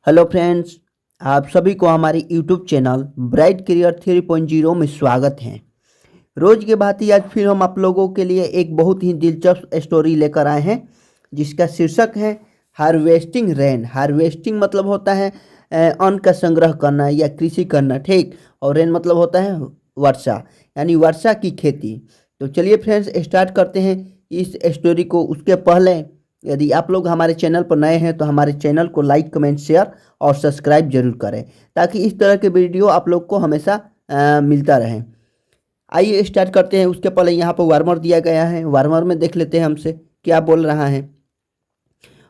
Hello friends, आप सभी को हमारी यूट्यूब चैनल ब्राइट करियर 3.0 में स्वागत है। रोज के भांति आज फिर हम आप लोगों के लिए एक बहुत ही दिलचस्प स्टोरी लेकर आए हैं, जिसका शीर्षक है हार्वेस्टिंग रेन। हार्वेस्टिंग मतलब होता है अन्न का संग्रह करना या कृषि करना, ठीक। और रेन मतलब होता है वर्षा, यानी वर्षा की खेती। तो चलिए फ्रेंड्स, स्टार्ट करते हैं इस स्टोरी को। उसके पहले यदि आप लोग हमारे चैनल पर नए हैं तो हमारे चैनल को लाइक, कमेंट, शेयर और सब्सक्राइब जरूर करें, ताकि इस तरह के वीडियो आप लोग को हमेशा मिलता रहे। आइए स्टार्ट करते हैं। उसके पहले यहाँ पर वार्मर दिया गया है। वार्मर में देख लेते हैं हमसे क्या बोल रहा है।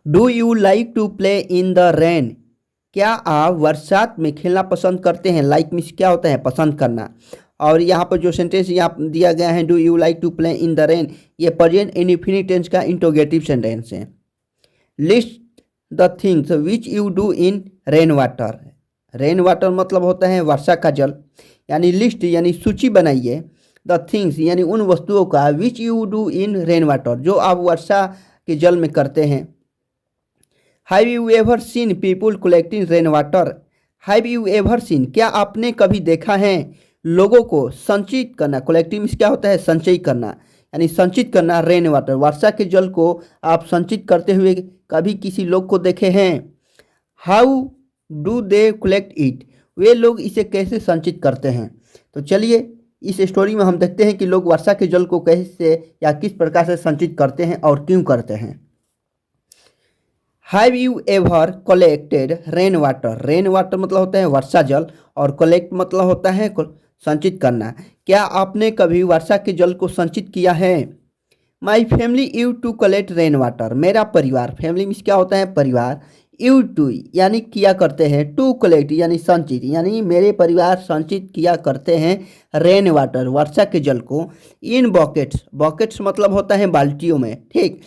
Do you like to play in the rain? क्या आप बरसात में खेलना पसंद करते हैं? लाइक मीन्स क्या होता है? पसंद करना। और यहाँ पर जो सेंटेंस यहाँ दिया गया है, do you like to play in the rain, ये प्रेजेंट इंडेफिनिट टेंस का इंट्रोगेटिव सेंटेंस है। List the things which you do in rain water. Rain water मतलब होता है वर्षा का जल, यानी लिस्ट यानी सूची बनाइए। द थिंग्स यानी उन वस्तुओं का, विच you do in rain water जो आप वर्षा के जल में करते हैं। Have you ever seen people collecting rain water? Have you ever seen, क्या आपने कभी देखा है लोगों को संचित करना? कलेक्टिंग मीन्स क्या होता है? संचय करना, यानी संचित करना। रेन वाटर वर्षा के जल को आप संचित करते हुए कभी किसी लोग को देखे हैं? How do they collect it, वे लोग इसे कैसे संचित करते हैं? तो चलिए इस स्टोरी में हम देखते हैं कि लोग वर्षा के जल को कैसे या किस प्रकार से संचित करते हैं और क्यों करते हैं। Have you ever collected rain water? Rain water मतलब होता है वर्षा जल, और कलेक्ट मतलब होता है संचित करना। क्या आपने कभी वर्षा के जल को संचित किया है? My family you to collect rain water, मेरा परिवार, फैमिली मीन्स क्या होता है? परिवार। यू टू यानी किया करते हैं, टू कलेक्ट यानी संचित, यानी मेरे परिवार संचित किया करते हैं रेन वाटर वर्षा के जल को। इन बॉकेट्स, बॉकेट्स मतलब होता है बाल्टियों में, ठीक।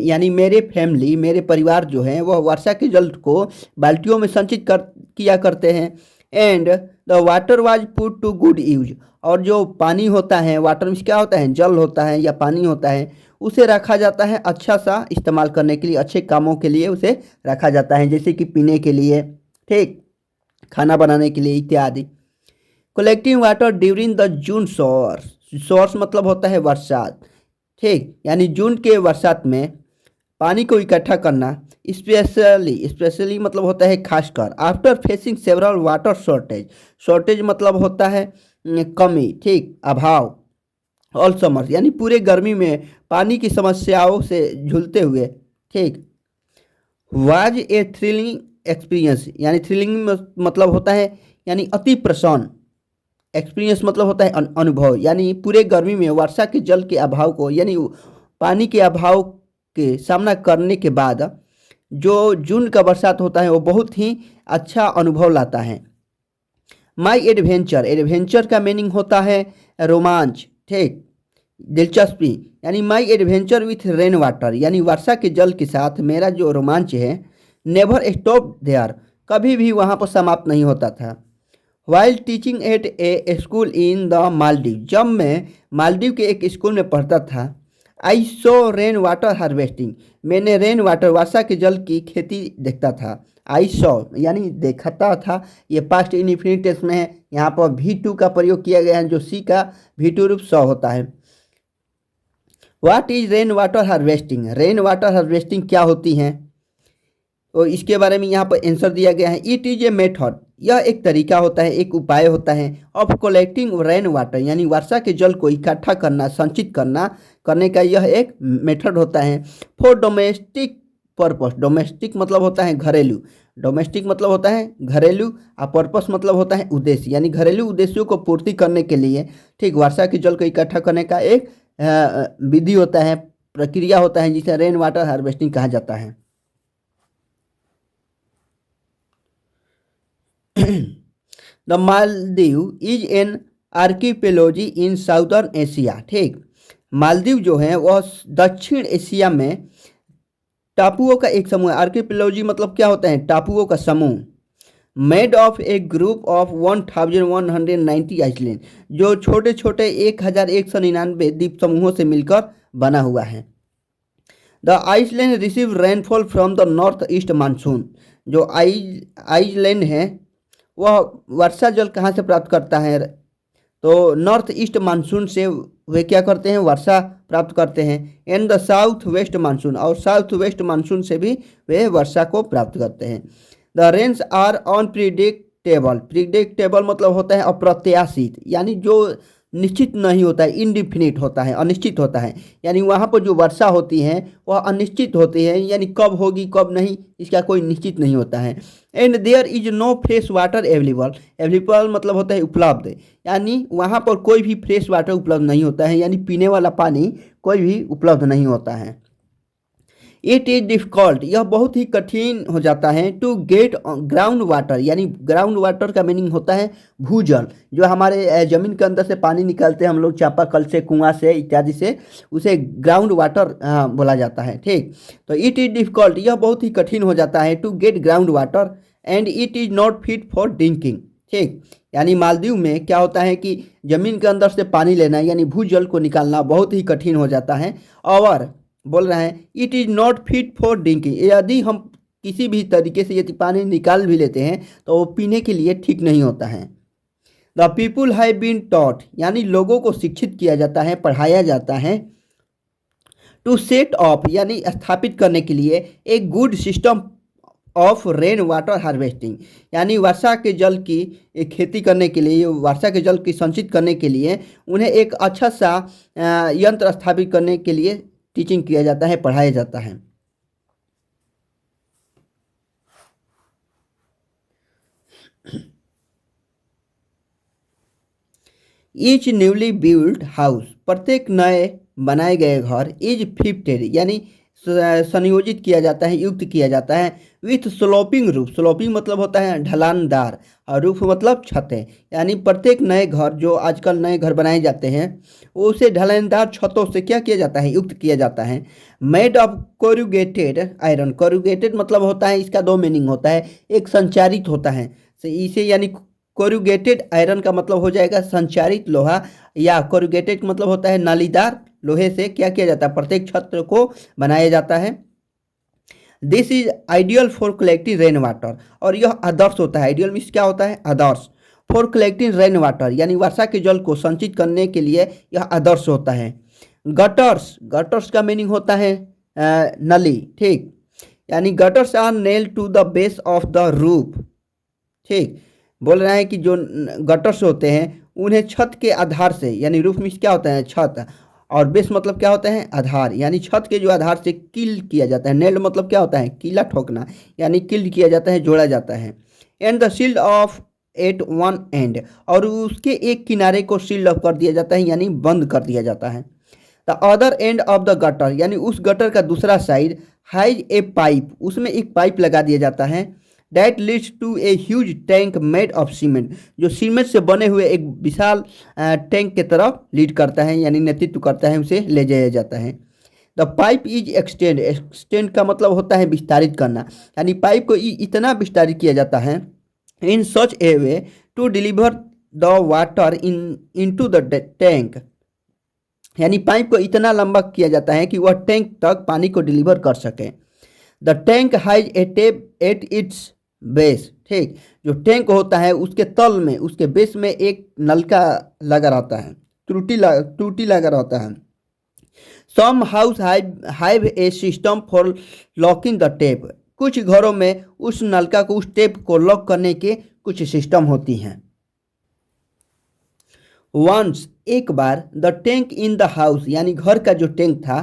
यानी मेरे फैमिली, मेरे परिवार जो है वह वर्षा के जल को बाल्टियों में संचित किया करते हैं। And the water was put to good use, और जो पानी होता है, वाटर मीन्स क्या होता है? जल होता है या पानी होता है, उसे रखा जाता है अच्छा सा इस्तेमाल करने के लिए, अच्छे कामों के लिए उसे रखा जाता है, जैसे कि पीने के लिए, ठीक, खाना बनाने के लिए इत्यादि। Collecting water during the June showers, showers मतलब होता है बरसात, ठीक, यानी जून के बरसात में पानी को इकट्ठा करना। स्पेशली मतलब होता है खासकर। After facing several water shortage, shortage मतलब होता है कमी, ठीक, अभाव। ऑल समर यानी पूरे गर्मी में पानी की समस्याओं से झूलते हुए, ठीक। वाज ए थ्रिलिंग एक्सपीरियंस, यानी थ्रिलिंग मतलब होता है यानी अति प्रसन्न। एक्सपीरियंस मतलब होता है अनुभव, यानी पूरे गर्मी में वर्षा के जल के अभाव को, यानी पानी के अभाव के सामना करने के बाद जो जून का बरसात होता है वो बहुत ही अच्छा अनुभव लाता है। माई एडवेंचर, एडवेंचर का मीनिंग होता है रोमांच, ठीक, दिलचस्पी। यानी माई एडवेंचर विथ रेन वाटर, यानी वर्षा के जल के साथ मेरा जो रोमांच है, नेवर स्टॉप देयर, कभी भी वहाँ पर समाप्त नहीं होता था। While teaching eight A school in the Maldives, जब मैं मालदीव के एक स्कूल में पढ़ता था। आई सो रेन वाटर हार्वेस्टिंग, मैंने रेन वाटर वर्षा के जल की खेती देखता था। आई सॉ यानी देखता था, ये पास्ट इंडेफिनिट टेंस में है। यहाँ पर V2 का प्रयोग किया गया है, जो सी का V2 रूप सॉ होता है। What is rain water harvesting, rain water harvesting क्या होती है? तो इसके बारे में यहाँ पर आंसर दिया गया है। इट इज ए मेथड, यह एक तरीका होता है, एक उपाय होता है, ऑफ कलेक्टिंग रेन वाटर, यानी वर्षा के जल को इकट्ठा करना, संचित करने का यह एक मेथड होता है। फॉर डोमेस्टिक पर्पस, डोमेस्टिक मतलब होता है घरेलू, डोमेस्टिक मतलब होता है घरेलू, और पर्पस मतलब होता है उद्देश्य, यानी घरेलू उद्देश्यों को पूर्ति करने के लिए, ठीक, वर्षा के जल को इकट्ठा करने का एक विधि होता है, प्रक्रिया होता है, जिसे रेन वाटर हार्वेस्टिंग कहा जाता है। The Maldives is an archipelago in southern Asia, ठीक, मालदीव जो है वह दक्षिण एशिया में टापुओं का एक समूह है। आर्किपेलोजी मतलब क्या होता है? टापुओं का समूह। Made of A group of 1190 island, जो छोटे छोटे 1199 द्वीप समूहों से मिलकर बना हुआ है। The island receive rainfall from the north east monsoon. जो आइसलैंड है वह वर्षा जल कहाँ से प्राप्त करता है? तो नॉर्थ ईस्ट मानसून से वे क्या करते हैं? वर्षा प्राप्त करते हैं। And the south west monsoon, और साउथ वेस्ट मानसून से भी वे वर्षा को प्राप्त करते हैं। The rains are unpredictable. Predictable मतलब होता है अप्रत्याशित, यानी जो निश्चित नहीं होता है, इनडिफिनिट होता है, अनिश्चित होता है। यानी वहाँ पर जो वर्षा होती है वह अनिश्चित होती है, यानी कब होगी कब नहीं इसका कोई निश्चित नहीं होता है। And there is no fresh water available. Available मतलब होता है उपलब्ध, यानी वहाँ पर कोई भी फ्रेश वाटर उपलब्ध नहीं होता है, यानी पीने वाला पानी कोई भी उपलब्ध नहीं होता है। इट इज़ डिफ़िकल्ट, यह बहुत ही कठिन हो जाता है। टू गेट ग्राउंड वाटर, यानी ग्राउंड वाटर का मीनिंग होता है भूजल, जो हमारे ज़मीन के अंदर से पानी निकालते हैं हम लोग चापाकल से, कुआं से इत्यादि से, उसे ग्राउंड वाटर बोला जाता है। ठीक, तो इट इज़ डिफ़िकल्ट, यह बहुत ही कठिन हो जाता है। To get ground water and it is not fit for drinking. ठीक, यानी मालदीव में क्या होता है कि ज़मीन के अंदर से पानी लेना यानी भूजल को निकालना बहुत ही कठिन हो जाता है। और बोल रहे हैं it is not fit for drinking, यदि हम किसी भी तरीके से यदि पानी निकाल भी लेते हैं तो वो पीने के लिए ठीक नहीं होता है। The people have been taught, यानी लोगों को शिक्षित किया जाता है, पढ़ाया जाता है। टू सेट ऑफ, यानी स्थापित करने के लिए एक good system of rain water harvesting, यानी वर्षा के जल की खेती करने के लिए, वर्षा के जल की संचित करने के लिए उन्हें एक अच्छा सा यंत्र स्थापित करने के लिए टीचिंग किया जाता है, पढ़ाया जाता है। ईच न्यूली बिल्ड हाउस, प्रत्येक नए बनाए गए घर, इज फिफ्टेड, यानी संयोजित किया जाता है, युक्त किया जाता है। विथ स्लोपिंग रूफ, स्लोपिंग मतलब होता है ढलानदार, और रूफ मतलब छतें, यानी प्रत्येक नए घर जो आजकल नए घर बनाए जाते हैं उसे ढलानदार छतों से क्या किया जाता है? युक्त किया जाता है। Made of corrugated iron, corrugated मतलब होता है, इसका दो मीनिंग होता है, एक संचारित होता है इसे, यानी कोरुगेटेड आयरन का मतलब हो जाएगा संचारित लोहा, या कोरुगेटेड मतलब होता है नालीदार लोहे से क्या किया जाता है? प्रत्येक छत्र को बनाया जाता है। This is ideal for collecting rain water, और यह आदर्श होता है। आइडियल मीन्स क्या होता है? आदर्श। फॉर कलेक्टिंग रेन वाटर, यानी वर्षा के जल को संचित करने के लिए यह आदर्श होता है। गटर्स, गटर्स का मीनिंग होता है नली। ठीक, यानी gutters are nail to the base of the roof. ठीक, बोल रहा है कि जो गटर्स होते हैं उन्हें छत के आधार से, यानी रूफ मीन्स क्या होता है? छत, और बेस मतलब क्या होता है? आधार, यानी छत के जो आधार से किल किया जाता है। नेल्ड मतलब क्या होता है? कीला ठोकना, यानी किल किया जाता है, जोड़ा जाता है। And the shield of at one end, और उसके एक किनारे को शील्ड ऑफ कर दिया जाता है, यानी बंद कर दिया जाता है। The other end of the gutter, यानी उस गटर का दूसरा साइड, हैज ए पाइप, उसमें एक पाइप लगा दिया जाता है। That leads to a huge tank made of cement, जो सीमेंट से बने हुए एक विशाल टैंक के तरफ लीड करता है, यानी नेतृत्व करता है, उसे ले जाया जाता है। The pipe is extend, extend का मतलब होता है विस्तारित करना, यानी पाइप को इतना विस्तारित किया जाता है in such a way to deliver the water into the tank, यानी पाइप को इतना लंबा किया जाता है कि वह टैंक तक पानी को डिलीवर कर सके। The tank has a tape at its base. ठीक, जो टैंक होता है उसके तल में, उसके बेस में एक नलका लगा रहता है, टूटी लगा रहता है। Some house have a system for locking the tap, कुछ घरों में उस नलका को, उस टेप को लॉक करने के कुछ सिस्टम होती हैं। वंस, एक बार, the tank in the house, यानी घर का जो टैंक था,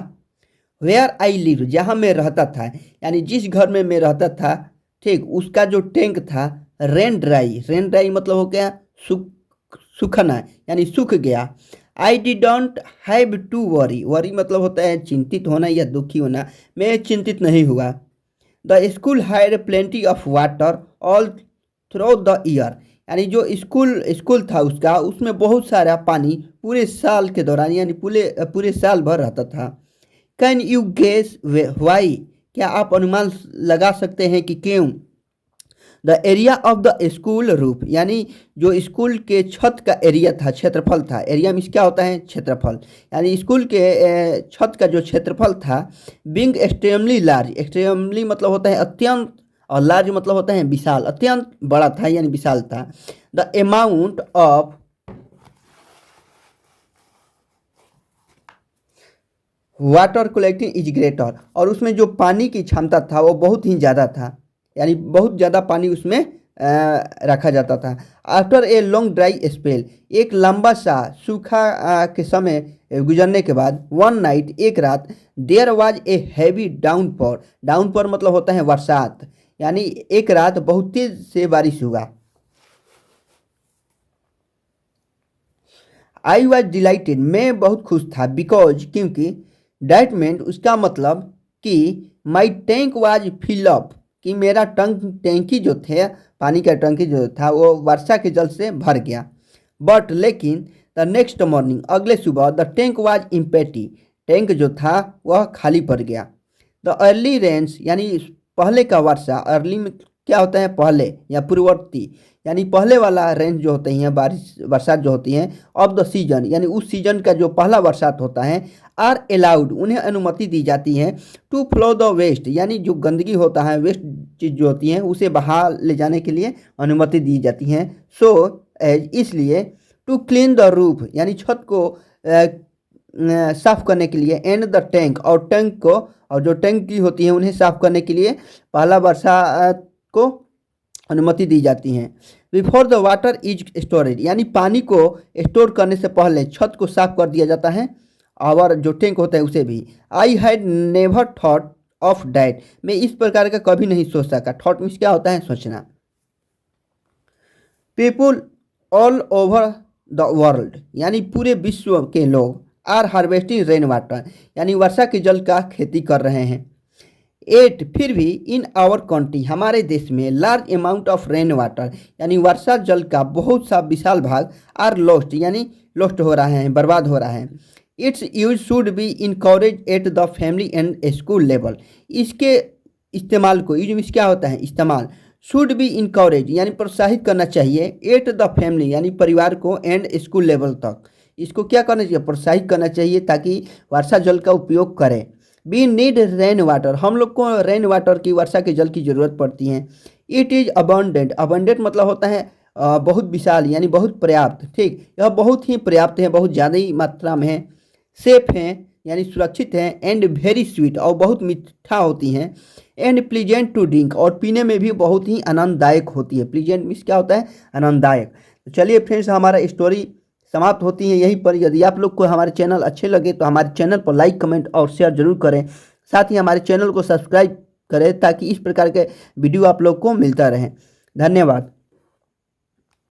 वेयर आई लिव, जहाँ मैं रहता था, यानी जिस घर में मैं रहता था, ठीक, उसका जो टैंक था, रेन ड्राई, रेन ड्राई मतलब हो गया सूखना, यानी सूख गया। I didn't have to worry, worry मतलब होता है चिंतित होना या दुखी होना, मैं चिंतित नहीं हुआ। The school had plenty of water all through the year, यानी जो स्कूल था उसका, उसमें बहुत सारा पानी पूरे साल के दौरान, यानी पूरे साल भर रहता था। कैन यू गेस वाई, क्या आप अनुमान लगा सकते हैं कि क्यों? The area of the school roof, यानी जो स्कूल के छत का एरिया था, क्षेत्रफल था। एरिया मीन्स क्या होता है? क्षेत्रफल। यानी स्कूल के छत का जो क्षेत्रफल था, बिंग एक्सट्रीमली लार्ज, एक्सट्रीमली मतलब होता है अत्यंत, और लार्ज मतलब होता है विशाल, अत्यंत बड़ा था यानी विशाल था। The amount of water collecting is greater, और उसमें जो पानी की क्षमता था वो बहुत ही ज़्यादा था, यानी बहुत ज़्यादा पानी उसमें रखा जाता था। After a long dry spell, एक लंबा सा सूखा के समय गुजरने के बाद, वन नाइट, एक रात, there was a heavy downpour, downpour मतलब होता है बरसात, यानी एक रात बहुत तेज से बारिश हुआ। आई वॉज डिलाइटेड, मैं बहुत खुश था, बिकॉज क्योंकि, डैट मीन्ट उसका मतलब कि माई टैंक वाज फिल अप, कि मेरा टंकी जो थे, पानी का टंकी जो था वो वर्षा के जल से भर गया। बट लेकिन द नेक्स्ट मॉर्निंग, अगले सुबह, the tank was empty, tank जो था वह खाली पड़ गया। द अर्ली रेन्स, यानी पहले का वर्षा, अर्ली में क्या होता है? पहले या पूर्ववर्ती, यानी पहले वाला रेंज जो होते हैं, बारिश बरसात जो होती है, ऑफ द सीजन, यानी उस सीजन का जो पहला बरसात होता है, आर अलाउड, उन्हें अनुमति दी जाती है, टू फ्लो द वेस्ट, यानी जो गंदगी होता है, वेस्ट चीज़ जो होती है उसे बहा ले जाने के लिए अनुमति दी जाती है। सो एज, इसलिए, टू क्लीन द रूफ, यानी छत को साफ करने के लिए, एंड द टैंक, और टैंक को, और जो टैंकी होती है उन्हें साफ करने के लिए पहला बरसात को अनुमति दी जाती है। Before the water is storage, यानी पानी को स्टोर करने से पहले छत को साफ कर दिया जाता है, और जो टैंक होता है उसे भी। I had never thought of that, मैं इस प्रकार का कभी नहीं सोच सका। थॉट मीन्स क्या होता है? सोचना। People all over the world, यानी पूरे विश्व के लोग, आर हार्वेस्टिंग रेन वाटर, यानी वर्षा के जल का खेती कर रहे हैं। एट, फिर भी, इन आवर कंट्री, हमारे देश में, large amount of rain water, यानी वर्षा जल का बहुत सा विशाल भाग, आर लॉस्ट, यानी लॉस्ट हो रहा है, बर्बाद हो रहा है। It's use should be encourage at the family and school level, इसके इस्तेमाल को, यूज मीन्स क्या होता है? इस्तेमाल। शुड बी इनकरेज, यानी प्रोत्साहित करना चाहिए, एट द फैमिली, यानी परिवार को, एंड स्कूल लेवल तक, इसको क्या करना चाहिए? प्रोत्साहित करना चाहिए, ताकि वर्षा जल का उपयोग करें। वी नीड रेन वाटर, हम लोग को रेन वाटर की, वर्षा के जल की ज़रूरत पड़ती है। इट इज़ अबंडेंट, अबंडेंट मतलब होता है बहुत विशाल, यानी बहुत पर्याप्त, ठीक, यह बहुत ही पर्याप्त है, बहुत ज़्यादा ही मात्रा में है। सेफ हैं, यानी सुरक्षित हैं। एंड वेरी स्वीट, और बहुत मीठा होती हैं। एंड प्लीजेंट टू ड्रिंक, और पीने में भी बहुत ही आनंददायक होती है। प्लीजेंट मीन्स क्या होता है? आनंददायक। तो चलिए फ्रेंड्स, हमारा स्टोरी समाप्त होती है यहीं पर। यदि आप लोग को हमारे चैनल अच्छे लगे तो हमारे चैनल पर लाइक, कमेंट और शेयर जरूर करें। साथ ही हमारे चैनल को सब्सक्राइब करें, ताकि इस प्रकार के वीडियो आप लोग को मिलता रहे। धन्यवाद।